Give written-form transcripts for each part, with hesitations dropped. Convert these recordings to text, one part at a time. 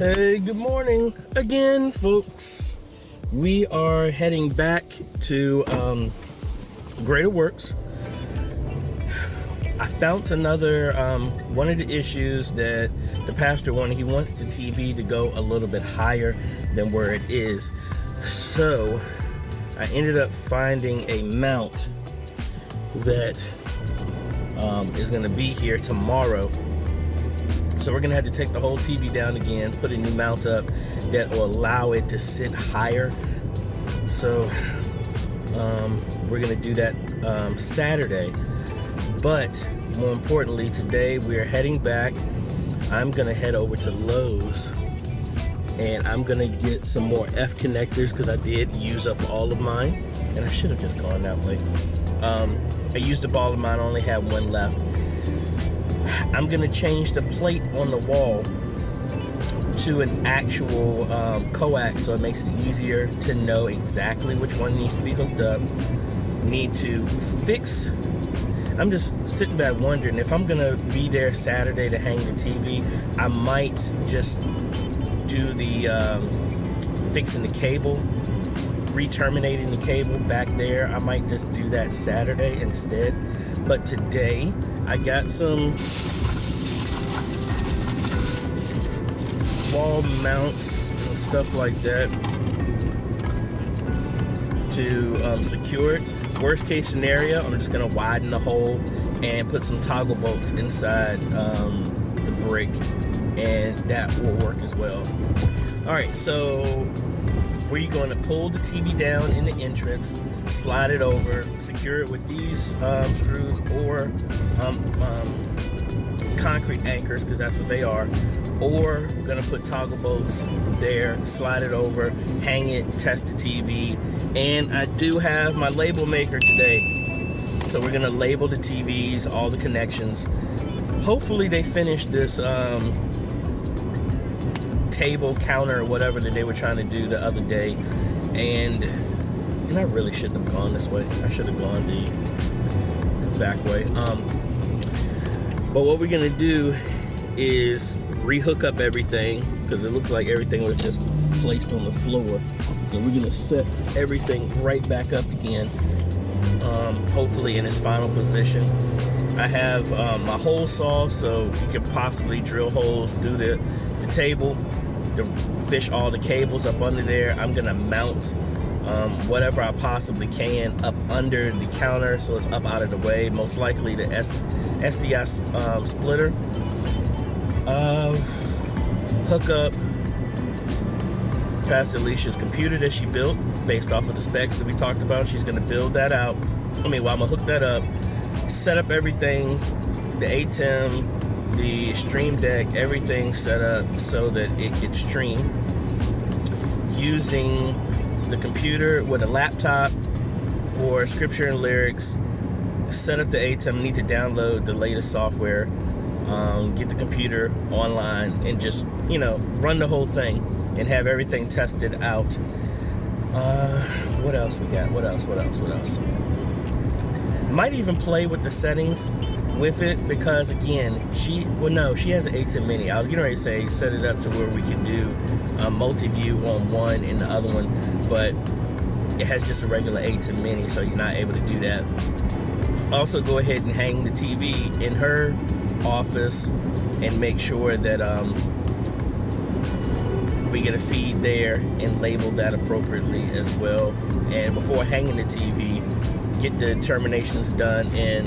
Hey, good morning again, folks. We are heading back to Greater Works. I found another one of the issues that the pastor wanted. He wants the TV to go a little bit higher than where it is. So I ended up finding a mount that is going to be here tomorrow. So we're gonna have to take the whole TV down again, put a new mount up that will allow it to sit higher. So we're gonna do that Saturday. But more importantly, today we're heading back. I'm gonna head over to Lowe's and I'm gonna get some more F connectors because I did use up all of mine, and I should have just gone that way. I used up all of mine, I only have one left. I'm gonna change the plate on the wall to an actual coax, so it makes it easier to know exactly which one needs to be hooked up. Need to fix. I'm just sitting back wondering if I'm gonna be there Saturday to hang the TV. I might just do the fixing the cable, re-terminating the cable back there. I might just do that Saturday instead. But today I got some wall mounts and stuff like that to secure it. Worst case scenario, I'm just gonna widen the hole and put some toggle bolts inside the brick, and that will work as well. All right, so we're going to pull the TV down in the entrance, slide it over, secure it with these screws or concrete anchors, because that's what they are, or we're gonna put toggle bolts there, slide it over, hang it, test the TV. And I do have my label maker today, so we're gonna label the TVs, all the connections. Hopefully they finish this table, counter, or whatever that they were trying to do the other day. And I really shouldn't have gone this way. I should have gone the back way. But what we're gonna do is re-hook up everything, because it looks like everything was just placed on the floor. So we're gonna set everything right back up again, hopefully in its final position. I have my hole saw, so you can possibly drill holes through the table to fish all the cables up under there. I'm gonna mount whatever I possibly can up under the counter so it's up out of the way, most likely the SDI splitter. Hook up Pastor Alicia's computer that she built based off of the specs that we talked about. She's gonna build that out. I'm gonna hook that up, set up everything, the ATEM, the stream deck, everything set up so that it can stream using the computer with a laptop for scripture and lyrics. Set up the ATEM, need to download the latest software, get the computer online, and just, run the whole thing and have everything tested out. What else we got? What else? Might even play with the settings with it, because again, she has an ATEM mini. I was getting ready to say set it up to where we can do multi-view on one and the other one, but it has just a regular ATEM mini, so you're not able to do that. Also, go ahead and hang the TV in her office and make sure that we get a feed there and label that appropriately as well. And before hanging the TV, get the terminations done in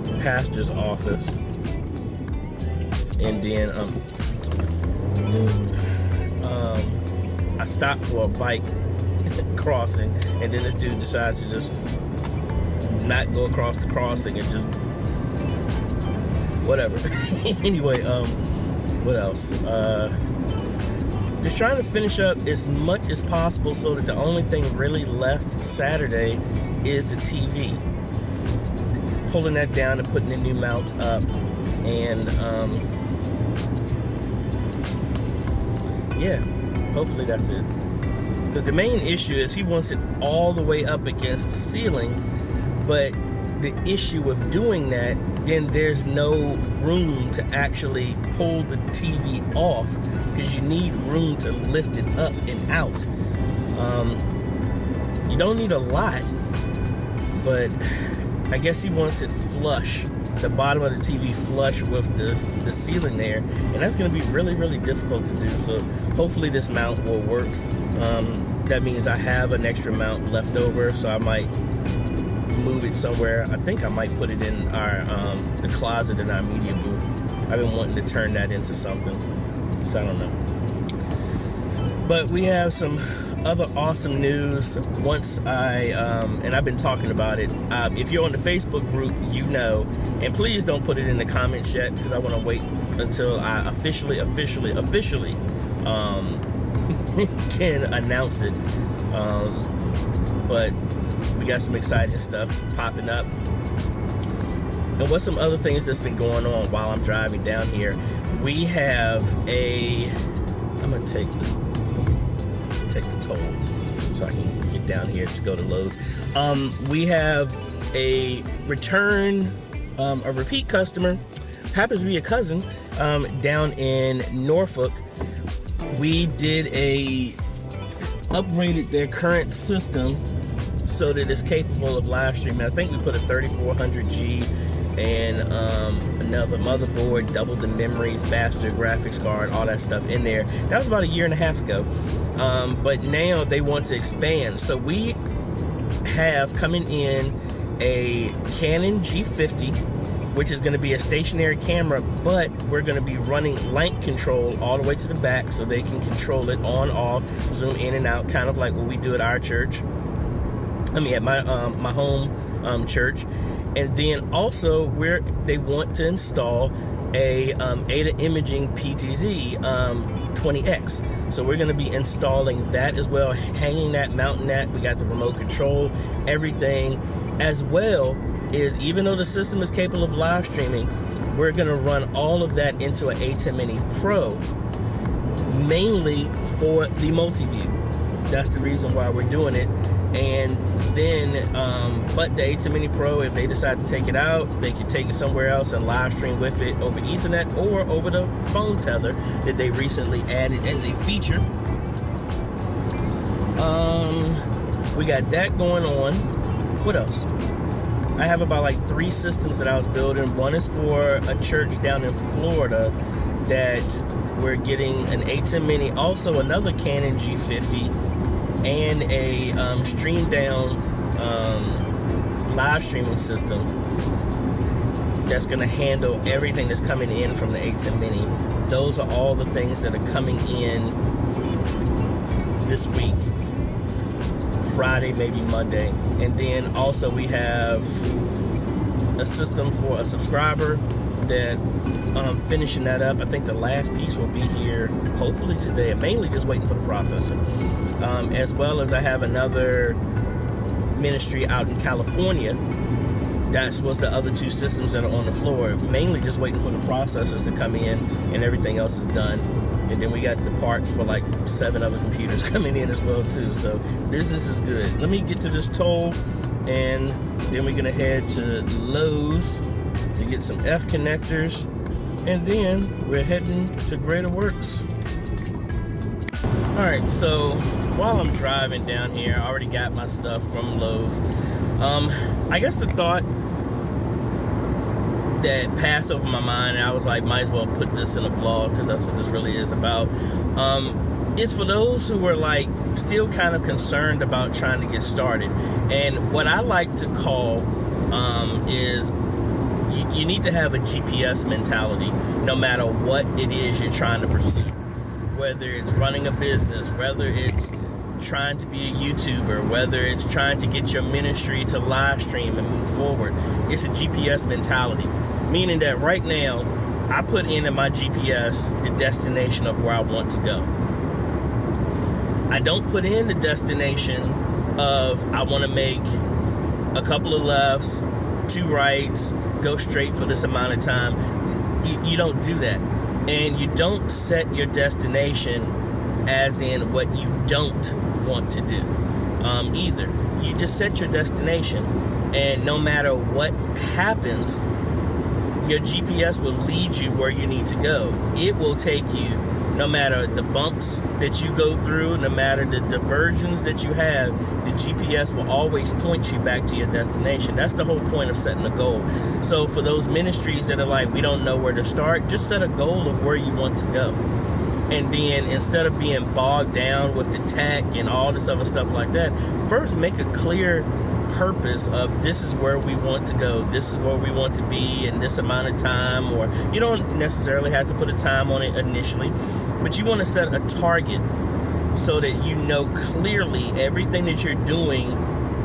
the pastor's office. And then I stopped for a bike crossing, and then this dude decides to just not go across the crossing and just whatever. Anyway, what else? Just trying to finish up as much as possible so that the only thing really left Saturday is the TV. Pulling that down and putting the new mount up, and yeah, hopefully that's it. Because the main issue is he wants it all the way up against the ceiling, but the issue with doing that, then there's no room to actually pull the TV off because you need room to lift it up and out. You don't need a lot, but I guess he wants it flush, the bottom of the TV flush with the ceiling there, and that's going to be really, really difficult to do. So hopefully this mount will work. That means I have an extra mount left over, so I might move it somewhere. I think I might put it in our the closet in our media booth. I've been wanting to turn that into something, so I don't know. But we have some other awesome news. Once and I've been talking about it. If you're on the Facebook group, you know, and please don't put it in the comments yet, because I want to wait until I officially can announce it. But we got some exciting stuff popping up. And what's some other things that's been going on while I'm driving down here? We have I'm gonna take the toll so I can get down here to go to Lowe's. We have a repeat customer, happens to be a cousin, down in Norfolk. We upgraded their current system so that it's capable of live streaming. I think we put a 3400G and another motherboard, double the memory, faster graphics card, all that stuff in there. That was about a year and a half ago. But now they want to expand. So we have coming in a Canon G50, which is going to be a stationary camera, but we're going to be running light control all the way to the back so they can control it on, off, zoom in and out, kind of like what we do at our church. I mean, at my home church. And then also they want to install a AJay Imaging PTZ 20X. So we're going to be installing that as well, hanging that, mounting that. We got the remote control, everything, as well is, even though the system is capable of live streaming, we're going to run all of that into an AJay Mini Pro, mainly for the multi-view. That's the reason why we're doing it. And then, but the AJay Mini Pro, if they decide to take it out, they can take it somewhere else and live stream with it over Ethernet or over the phone tether that they recently added as a feature. We got that going on. What else? I have about like 3 systems that I was building. One is for a church down in Florida that we're getting an AJay Mini, also another Canon G50, and a stream down live streaming system that's going to handle everything that's coming in from the AJay Mini. Those are all the things that are coming in this week, Friday, maybe Monday. And then also we have a system for a subscriber that I'm finishing that up. I think the last piece will be here hopefully today. I'm mainly just waiting for the processor. As well as I have another ministry out in California. That was the other 2 systems that are on the floor. Mainly just waiting for the processors to come in, and everything else is done. And then we got the parts for like 7 other computers coming in as well too. So business is good. Let me get to this toll, and then we're gonna head to Lowe's to get some F connectors, and then we're heading to Greater Works. All right, so while I'm driving down here, I already got my stuff from Lowe's. I guess the thought that passed over my mind, and I was like, might as well put this in a vlog, because that's what this really is about. It's for those who are like still kind of concerned about trying to get started. And what I like to call is you need to have a GPS mentality, no matter what it is you're trying to pursue. Whether it's running a business, whether it's trying to be a YouTuber, whether it's trying to get your ministry to live stream and move forward, it's a GPS mentality. Meaning that right now, I put in my GPS the destination of where I want to go. I don't put in the destination of I want to make a couple of lefts, 2 rights, go straight for this amount of time. You don't do that. And you don't set your destination as in what you don't want to do either. You just set your destination, and no matter what happens, your GPS will lead you where you need to go. It will take you No matter the bumps that you go through, no matter the diversions that you have, the GPS will always point you back to your destination. That's the whole point of setting a goal. So for those ministries that are like, we don't know where to start, just set a goal of where you want to go. And then instead of being bogged down with the tech and all this other stuff like that, first make a clear purpose of this is where we want to go, this is where we want to be in this amount of time. Or you don't necessarily have to put a time on it initially, but you want to set a target so that you know clearly everything that you're doing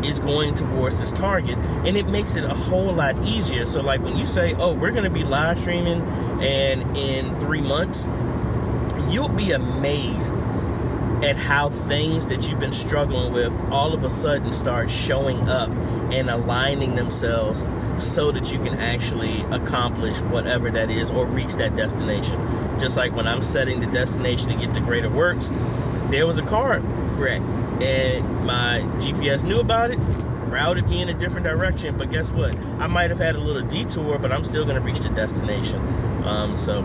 is going towards this target, and it makes it a whole lot easier. So like when you say, oh, we're going to be live streaming and in 3 months, you'll be amazed at how things that you've been struggling with all of a sudden start showing up and aligning themselves so that you can actually accomplish whatever that is or reach that destination. Just like when I'm setting the destination to get to Greater Works, there was a car wreck and my GPS knew about it, routed me in a different direction, but guess what? I might have had a little detour, but I'm still gonna reach the destination. So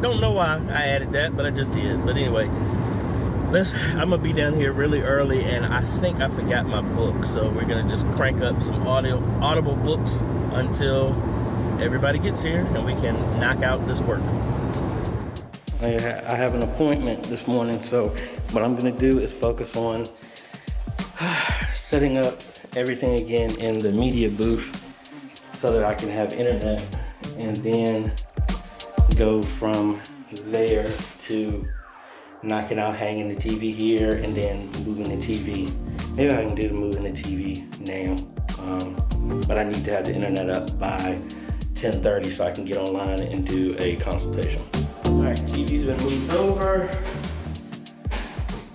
don't know why I added that, but I just did. But anyway, I'm gonna be down here really early, and I think I forgot my book, so we're gonna just crank up some audible books until everybody gets here and we can knock out this work. I have an appointment this morning, so what I'm gonna do is focus on setting up everything again in the media booth so that I can have internet, and then go from there to knocking out hanging the TV here and then moving the TV. Maybe I can do the moving the TV now, but I need to have the internet up by 10:30 so I can get online and do a consultation. All right, TV's been moved over,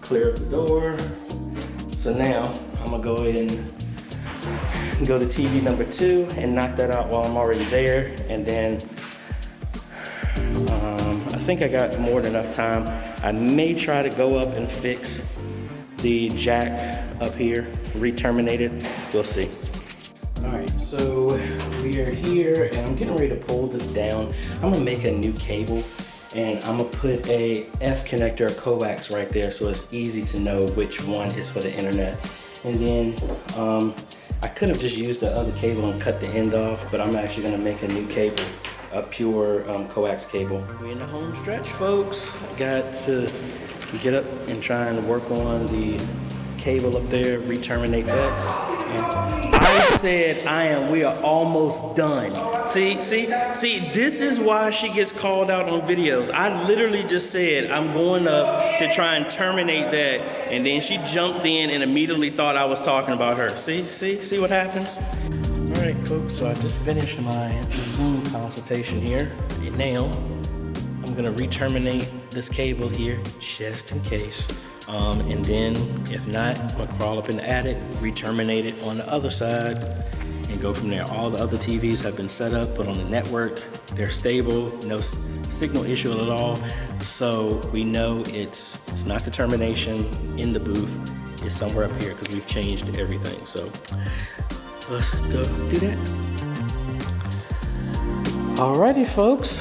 clear up the door. So now I'm gonna go ahead and go to TV number 2 and knock that out while I'm already there, and then I think I got more than enough time. I may try to go up and fix the jack up here, re-terminate it. We'll see. All right, so we are here and I'm getting ready to pull this down. I'm gonna make a new cable and I'm gonna put a F connector coax right there so it's easy to know which one is for the internet. And then I could have just used the other cable and cut the end off, but I'm actually gonna make a new cable, a pure coax cable. We're in the home stretch, folks. Got to get up and try and work on the cable up there, re-terminate that. And I said we are almost done. See, this is why she gets called out on videos. I literally just said I'm going up to try and terminate that, and then she jumped in and immediately thought I was talking about her. See what happens? All right, folks, so I just finished my Zoom consultation here, and now I'm gonna re-terminate this cable here just in case. And then if not, I'm gonna crawl up in the attic, re-terminate it on the other side, and go from there. All the other TVs have been set up, put on the network. They're stable, no signal issue at all. So we know it's not the termination in the booth, it's somewhere up here because we've changed everything. So let's go do that. Alrighty, folks.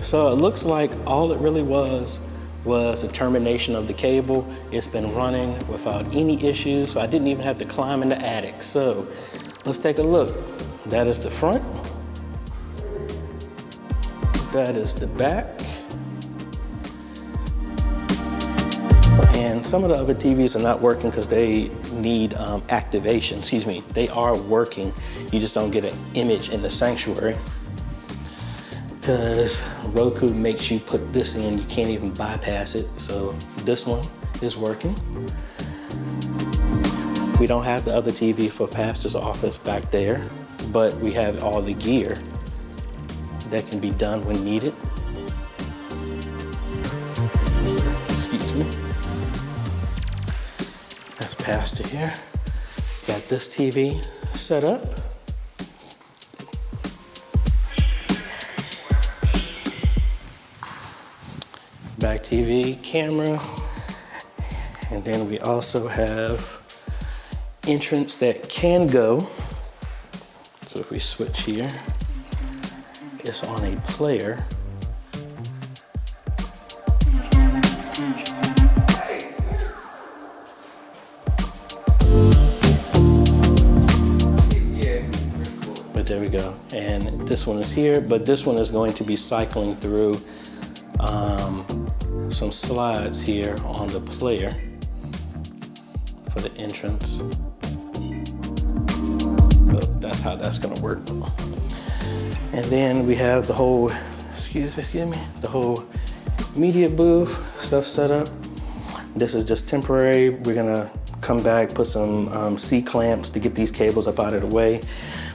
So it looks like all it really was a termination of the cable. It's been running without any issues, so I didn't even have to climb in the attic. So let's take a look. That is the front. That is the back. And some of the other TVs are not working because they need activation. Excuse me, they are working. You just don't get an image in the sanctuary because Roku makes you put this in. You can't even bypass it. So this one is working. We don't have the other TV for pastor's office back there, but we have all the gear that can be done when needed. Excuse me. That's pastor here. Got this TV set up. Back TV, camera, and then we also have entrance that can go. So if we switch here, it's on a player. But there we go. And this one is here, but this one is going to be cycling through some slides here on the player for the entrance. So that's how that's gonna work. And then we have the whole, excuse me, the whole media booth stuff set up. This is just temporary. We're gonna come back, put some C-clamps to get these cables up out of the way.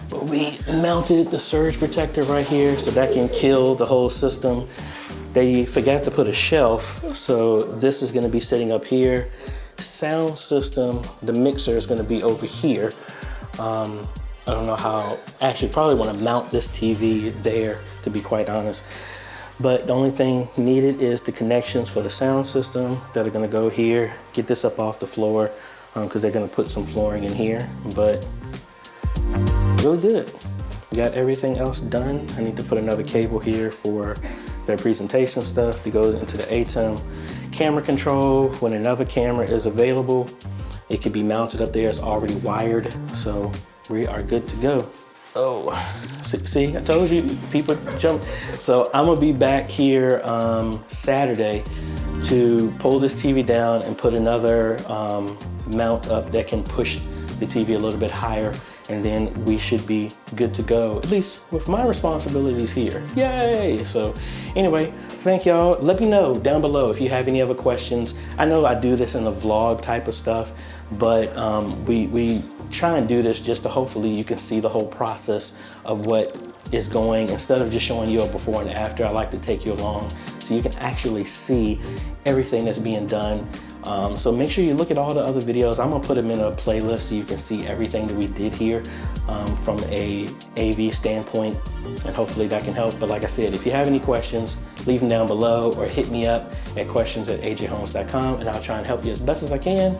But we mounted the surge protector right here so that can kill the whole system. They forgot to put a shelf, so this is gonna be sitting up here. Sound system, the mixer is gonna be over here. I don't know how, actually probably wanna mount this TV there, to be quite honest. But the only thing needed is the connections for the sound system that are gonna go here. Get this up off the floor, because they're gonna put some flooring in here, but really good. Got everything else done. I need to put another cable here for their presentation stuff that goes into the ATEM camera control. When another camera is available, it can be mounted up there. It's already wired, so we are good to go. Oh, see, I told you, people jump. So I'm gonna be back here Saturday to pull this TV down and put another mount up that can push the TV a little bit higher, and then we should be good to go, at least with my responsibilities here. Yay! So anyway, thank y'all. Let me know down below if you have any other questions. I know I do this in the vlog type of stuff, but we try and do this just to hopefully you can see the whole process of what is going. Instead of just showing you a before and after, I like to take you along so you can actually see everything that's being done. So make sure you look at all the other videos. I'm gonna put them in a playlist so you can see everything that we did here from a AV standpoint, and hopefully that can help. But like I said, if you have any questions, leave them down below or hit me up at questions@ajhomes.com and I'll try and help you as best as I can.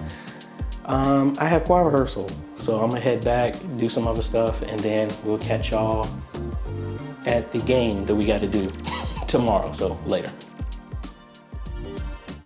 I have choir rehearsal, so I'm gonna head back, do some other stuff, and then we'll catch y'all at the game that we gotta do tomorrow, so later.